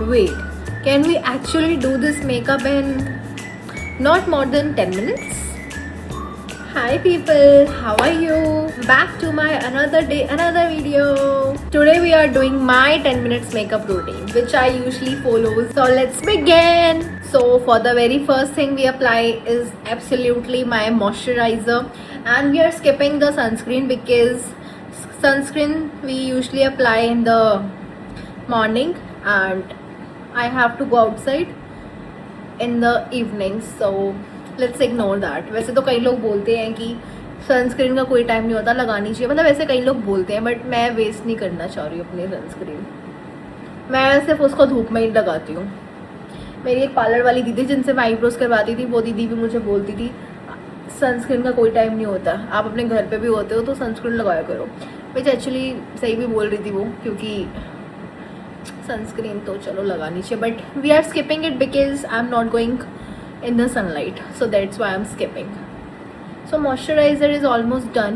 Wait, can we actually do this makeup in not more than 10 minutes? Hi people, how are you? Back to my another day, another video. Today we are doing my 10 minutes makeup routine, which I usually follow. So let's begin. So for the very first thing we apply is absolutely my moisturizer, and we are skipping the sunscreen because sunscreen we usually apply in the morning and I have to go outside in the evening, so let's ignore that. वैसे तो कई लोग बोलते हैं कि sunscreen का कोई time नहीं होता, लगानी चाहिए. मतलब वैसे कई लोग बोलते हैं, बट मैं वेस्ट नहीं करना चाह रही हूँ अपनी सनस्क्रीन. मैं सिर्फ उसको धूप में ही लगाती हूँ. मेरी एक पार्लर वाली दीदी जिनसे मैं आईब्रोज करवाती थी, वो दीदी भी मुझे बोलती थी सनस्क्रीन का कोई टाइम नहीं होता, आप अपने घर पे भी होते हो तो सनस्क्रीन लगाया करो. विच एक्चुअली सही भी बोल रही थी वो, क्योंकि सनस्क्रीन तो चलो लगानी चाहिए, but we are skipping it because I am not going in the sunlight, so that's why I'm skipping. So moisturizer is almost done.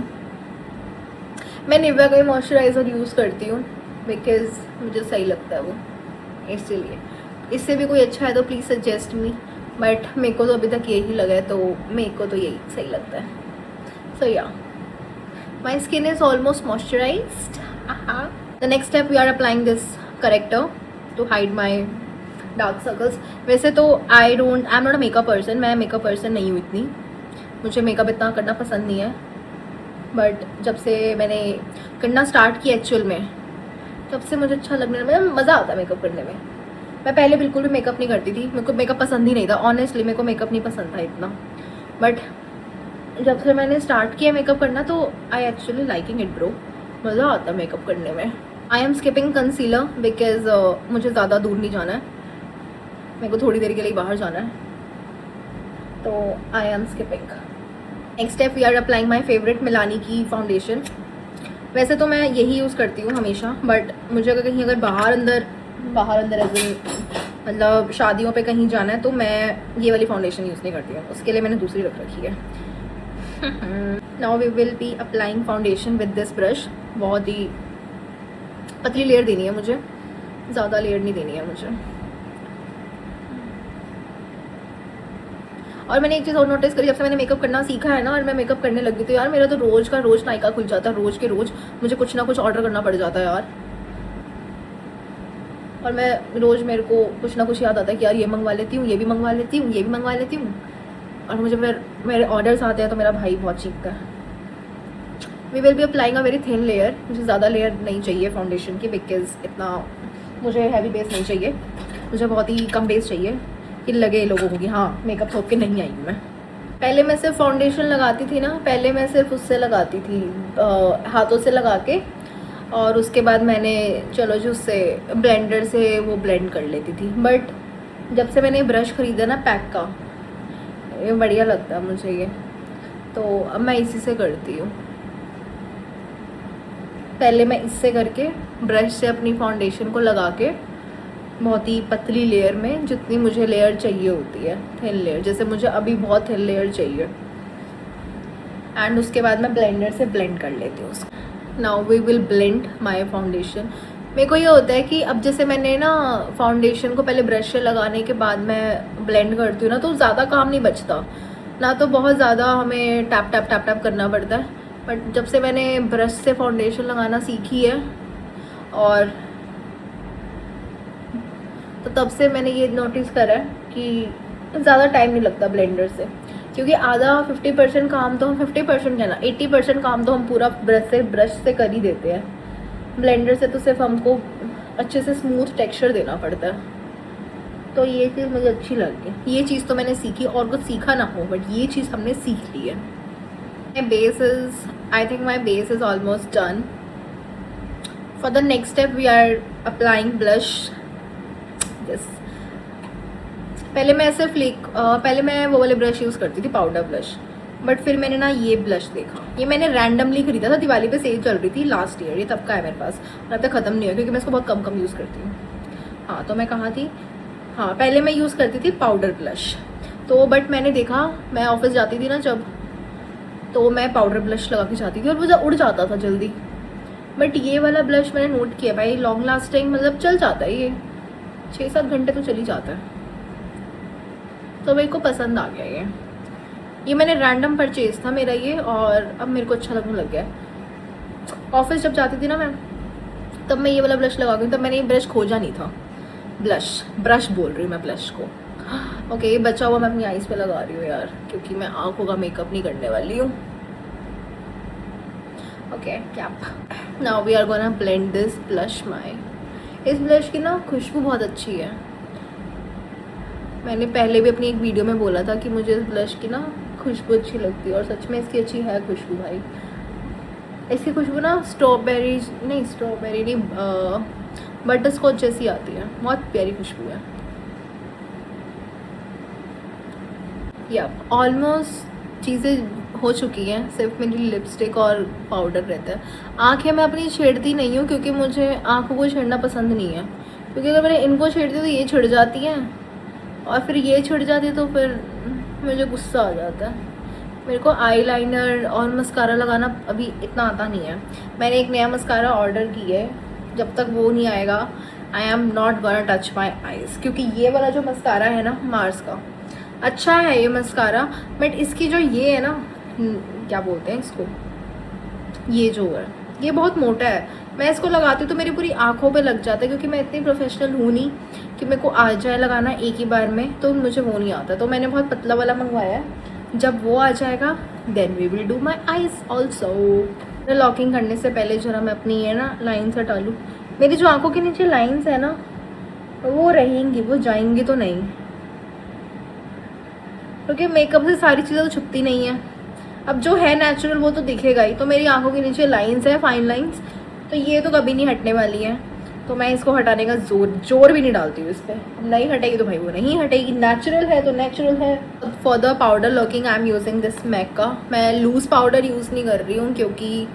मैं निविया का मॉइस्चराइज़र यूज़ करती हूँ बिकॉज मुझे सही लगता है वो, इसलिए. इससे भी कोई अच्छा है तो प्लीज़ सजेस्ट मी, बट मेरे को तो अभी तक यही लगा है, तो मेरे को तो यही सही लगता है. So yeah, my skin is almost moisturised. The next step we are applying this corrector to hide my dark circles. वैसे तो I am not a makeup person, मैं मेकअप पर्सन नहीं हूँ इतनी, मुझे मेकअप इतना करना पसंद नहीं है. बट जब से मैंने करना स्टार्ट किया एक्चुअल में, तब से मुझे अच्छा लगने लगा, मज़ा आता है मेकअप करने में. मैं पहले बिल्कुल भी मेकअप नहीं करती थी, मेरे को मेकअप पसंद ही नहीं था. ऑनेस्टली मेरे को मेकअप नहीं पसंद था इतना, बट जब से मैंने स्टार्ट किया मेकअप करना तो I actually liking it bro. मज़ा आता है मेकअप करने में. आई एम स्किपिंग कंसीलर बिकॉज मुझे ज़्यादा दूर नहीं जाना है, मेरे को थोड़ी देर के लिए बाहर जाना है, तो I am skipping. Next step we are applying my favourite Milani की फाउंडेशन. वैसे तो मैं यही यूज़ करती हूँ हमेशा, बट मुझे अगर बाहर अंदर मतलब शादियों पे कहीं जाना है तो मैं ये वाली फाउंडेशन यूज़ नहीं करती हूँ, उसके लिए मैंने दूसरी रख रखी है. Now we will be applying foundation with this brush. बहुत ही पतली लेयर देनी है मुझे, ज़्यादा लेयर नहीं देनी है मुझे. और मैंने एक चीज़ और नोटिस करी, जब से मैंने मेकअप करना सीखा है ना और मैं मेकअप करने लगी, तो यार मेरा तो रोज़ का रोज़ नायका खुल जाता है. रोज़ के रोज़ मुझे कुछ ना कुछ ऑर्डर करना पड़ जाता है यार, और मैं रोज़ मेरे को कुछ ना कुछ याद आता है कि यार ये मंगवा लेती हूँ, ये भी मंगवा लेती हूँ, ये भी मंगवा लेती हूँ, और मुझे फिर मेरे ऑर्डर्स आते हैं तो मेरा भाई बहुत चीखता है. We will be applying a very thin layer. मुझे ज़्यादा लेयर नहीं चाहिए फाउंडेशन की, बिकॉज इतना मुझे हैवी बेस नहीं चाहिए, मुझे बहुत ही कम बेस चाहिए कि लगे लोगों को कि हाँ मेकअप थोप के नहीं आई हूँ मैं. पहले मैं सिर्फ फाउंडेशन लगाती थी ना, पहले मैं सिर्फ उससे लगाती थी हाथों से लगा के, और उसके बाद मैंने चलो जो उससे ब्लेंडर से वो ब्लेंड कर लेती थी. बट जब से मैंने ब्रश ख़रीदा ना पैक का, ये बढ़िया लगता है मुझे ये, तो अब मैं इसी से करती हूँ. पहले मैं इससे करके ब्रश से अपनी फाउंडेशन को लगा के बहुत ही पतली लेयर में, जितनी मुझे लेयर चाहिए होती है, थिन लेयर, जैसे मुझे अभी बहुत थिन लेयर चाहिए, एंड उसके बाद मैं ब्लेंडर से ब्लेंड कर लेती हूँ उसको. Now we will blend my foundation. मेरे को ये होता है कि अब जैसे मैंने ना फाउंडेशन को पहले ब्रश से लगाने के बाद मैं ब्लेंड करती हूँ ना, तो ज़्यादा काम नहीं बचता ना, तो बहुत ज़्यादा हमें टैप टैप टैप टैप करना पड़ता है. बट जब से मैंने ब्रश से फाउंडेशन लगाना सीखी है, और तो तब से मैंने ये नोटिस करा है कि ज़्यादा टाइम नहीं लगता ब्लेंडर से, क्योंकि आधा 50% काम तो हम 50% क्या ना 80% काम तो हम पूरा ब्रश से कर ही देते हैं. ब्लेंडर से तो सिर्फ हमको अच्छे से स्मूथ टेक्सचर देना पड़ता है. तो ये चीज़ मुझे अच्छी लगी. ये चीज़ तो मैंने सीखी, और कुछ सीखा ना हो, बट ये चीज़ हमने सीख ली है. My base is, I think my base is almost done. For the next step we are applying blush. पहले मैं सिर्फ पहले मैं वो वाले ब्रश यूज़ करती थी, पाउडर ब्लश, बट फिर मैंने ना ये ब्लश देखा. ये मैंने रैंडमली खरीदा था, दिवाली पे सेल चल रही थी लास्ट ईयर, ये तब का है मेरे पास, और अब तक ख़त्म नहीं हुआ क्योंकि मैं इसको बहुत कम यूज़ करती हूँ. हाँ, तो मैं कहाँ थी, हाँ पहले मैं यूज़ करती थी पाउडर ब्लश. तो बट मैंने देखा, मैं ऑफिस जाती थी ना जब, तो मैं पाउडर ब्लश लगा के जाती थी और वो उड़ जाता था जल्दी. बट ये वाला ब्लश मैंने नोट किया भाई लॉन्ग लास्टिंग, मतलब चल जाता है ये, 6-7 घंटे तो चली जाता है। तो मेरे को पसंद आ गया ये मैंने रैंडम परचेज था मेरा ये, और अब मेरे को अच्छा लगने लग गया है। ऑफिस जब जाती थी ना मैं, तब मैं ये वाला ब्लश लगा तब मैंने ये ब्रश खोजा नहीं था। ब्रश बोल रही हूँ मैं ब्लश को। ओके, ये बचा हुआ मैं अपनी आईज पे लगा रही हूँ यार, क्योंकि मैं आंखों का मेकअप नहीं करने वाली हूँ। Okay, cap. Now we are gonna blend this blush my. इस ब्लश की ना खुशबू बहुत अच्छी है। मैंने पहले भी अपनी एक वीडियो में बोला था कि मुझे इस ब्लश की ना खुशबू अच्छी लगती है, और सच में इसकी अच्छी है खुशबू भाई। इसकी खुशबू ना स्ट्रॉबेरी नहीं बटर स्कॉच जैसी आती है, बहुत प्यारी खुशबू है। या ऑलमोस्ट चीज़ें हो चुकी हैं, सिर्फ मेरी लिपस्टिक और पाउडर रहता है। आँखें मैं अपनी छेड़ती नहीं हूँ, क्योंकि मुझे आँखों को छेड़ना पसंद नहीं है, क्योंकि अगर मैंने इनको छेड़ती तो ये छिड़ जाती हैं, और फिर ये छिड़ जाती है तो फिर मुझे गुस्सा आ जाता है। मेरे को आईलाइनर और मस्कारा लगाना अभी इतना आता नहीं है। मैंने एक नया मस्कारा ऑर्डर की है, जब तक वो नहीं आएगा आई am not gonna touch my eyes, क्योंकि ये वाला जो मस्कारा है ना मार्स का, अच्छा है ये मस्कारा, बट इसकी जो ये है ना, क्या बोलते हैं इसको, ये जो है ये बहुत मोटा है। मैं इसको लगाती हूँ तो मेरी पूरी आँखों पे लग जाता है, क्योंकि मैं इतनी प्रोफेशनल हूँ नहीं कि मेरे को आ जाए लगाना एक ही बार में, तो मुझे वो नहीं आता। तो मैंने बहुत पतला वाला मंगवाया है, जब वो आ जाएगा then we will do my eyes also. Locking करने से पहले जरा मैं अपनी ये ना लाइन्स हटा लूँ। मेरी जो आँखों के नीचे लाइन्स है ना, वो रहेंगी, वो जाएंगी तो नहीं, क्योंकि मेकअप से सारी चीज़ें तो छुपती नहीं है। अब जो है नेचुरल वो तो दिखेगा ही। तो मेरी आंखों के नीचे लाइंस है, फाइन लाइंस, तो ये तो कभी नहीं हटने वाली है। तो मैं इसको हटाने का जोर भी नहीं डालती हूँ इस पर। नहीं हटेगी तो भाई वो नहीं हटेगी, नेचुरल है तो नेचुरल है। For the powder locking I am using this MAC का। मैं लूज़ पाउडर यूज़ नहीं कर रही हूँ, क्योंकि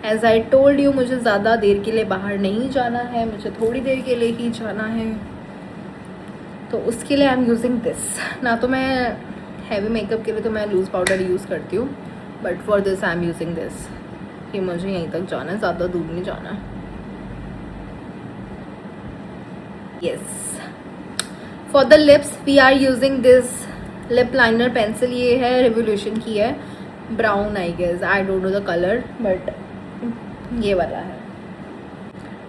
एज आई टोल्ड यू मुझे ज़्यादा देर के लिए बाहर नहीं जाना है, मुझे थोड़ी देर के लिए ही जाना है, तो उसके लिए आई एम यूजिंग दिस। ना तो मैं हैवी मेकअप के लिए तो मैं लूज़ पाउडर यूज़ करती हूँ, but for this I am using this, कि मुझे यहीं तक जाना है, ज़्यादा दूर नहीं जाना है। Yes, for the lips we are using this lip liner pencil. ये है रिवोल्यूशन की है, brown I guess, I don't know the colour, but ये वाला है।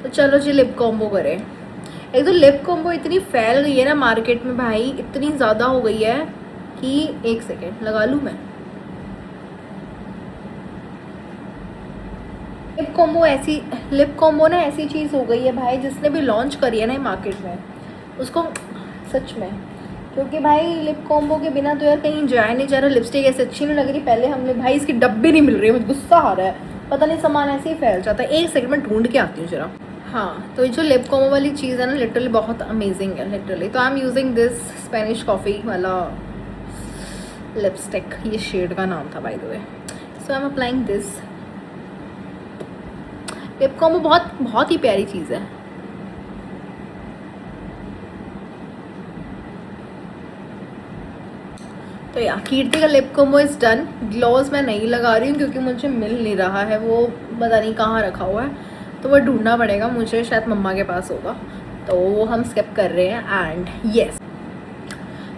तो चलो जी लिप कॉम्बो करें। एक तो लिप कॉम्बो इतनी फैल गई है ना मार्केट में भाई, इतनी ज़्यादा हो गई है कि एक सेकेंड लगा लूँ मैं। लिप कॉम्बो ना ऐसी चीज़ हो गई है भाई, जिसने भी लॉन्च करी है ना मार्केट में उसको, सच में, क्योंकि भाई लिप कॉम्बो के बिना तो यार कहीं जाया नहीं जा रहा। लिपस्टिक ऐसे अच्छी नहीं लग रही। पहले हमने भाई इसके डब्बे नहीं मिल रहे, मुझे गुस्सा आ रहा है, पता नहीं सामान ऐसे ही फैल जाता है। एक सेकंड में ढूंढ के आती हूँ जरा। हाँ, तो ये जो लिप कॉम्बो वाली चीज़ है ना, लिटरली बहुत अमेजिंग है लिटरली। तो I am using this Spanish coffee वाला लिपस्टिक, ये शेड का नाम था by the way. So I am applying this. Lip combo बहुत बहुत ही प्यारी चीज़ है। तो या कीर्ति का lip combo is done. Gloss मैं नहीं लगा रही हूँ क्योंकि मुझे मिल नहीं रहा है, वो पता नहीं कहाँ रखा हुआ है, तो वो ढूंढना पड़ेगा मुझे, शायद मम्मा के पास होगा, तो वो हम स्किप कर रहे हैं। एंड येस,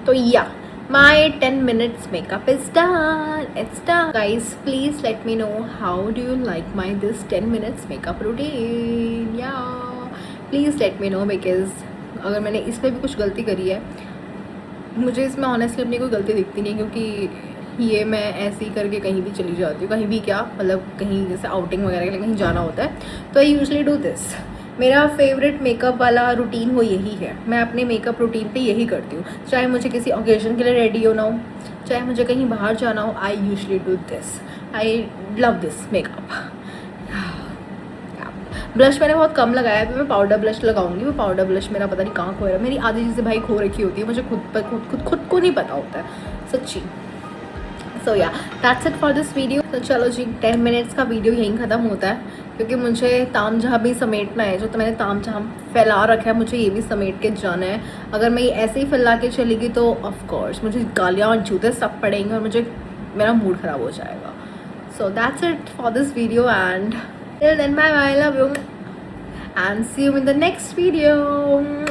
तो या my 10 minutes makeup is done. It's done. Guys, please let me know how do you like my this 10 minutes makeup routine. Yeah, please let me know, because अगर मैंने इसमें भी कुछ गलती करी है, मुझे इसमें ऑनेस्टली अपनी कोई गलती दिखती नहीं, क्योंकि ये मैं ऐसे ही करके कहीं भी चली जाती हूँ। कहीं भी क्या मतलब, कहीं जैसे आउटिंग वगैरह के लिए कहीं जाना होता है तो आई यूजली डू दिस। मेरा फेवरेट मेकअप वाला रूटीन वो यही है। मैं अपने मेकअप रूटीन पे यही करती हूँ, चाहे मुझे किसी ओकेजन के लिए रेडी होना हो, चाहे मुझे कहीं बाहर जाना हो, I usually do this. I love this makeup. Blush मैंने बहुत कम लगाया है, मैं पाउडर ब्लश लगाऊंगी। वो पाउडर ब्लश मेरा पता नहीं कहाँ खो रहा है। मेरी आधी चीज़ें भाई खो रखी होती है, मुझे खुद को नहीं पता होता है सच्ची। सो या that's it for this video. तो चलो जी, 10 मिनट्स का वीडियो यहीं ख़त्म होता है, क्योंकि मुझे ताम झाम भी समेटना है। जो तो मैंने ताम झाम फैला रखा है, मुझे ये भी समेट के जाना है। अगर मैं ये ऐसे ही फैला के चलेगी तो ऑफकोर्स मुझे गालियाँ और जूते सब पड़ेंगे और मुझे मेरा मूड ख़राब हो जाएगा। So that's it for this video and till then bye bye, love you and see you in the next video.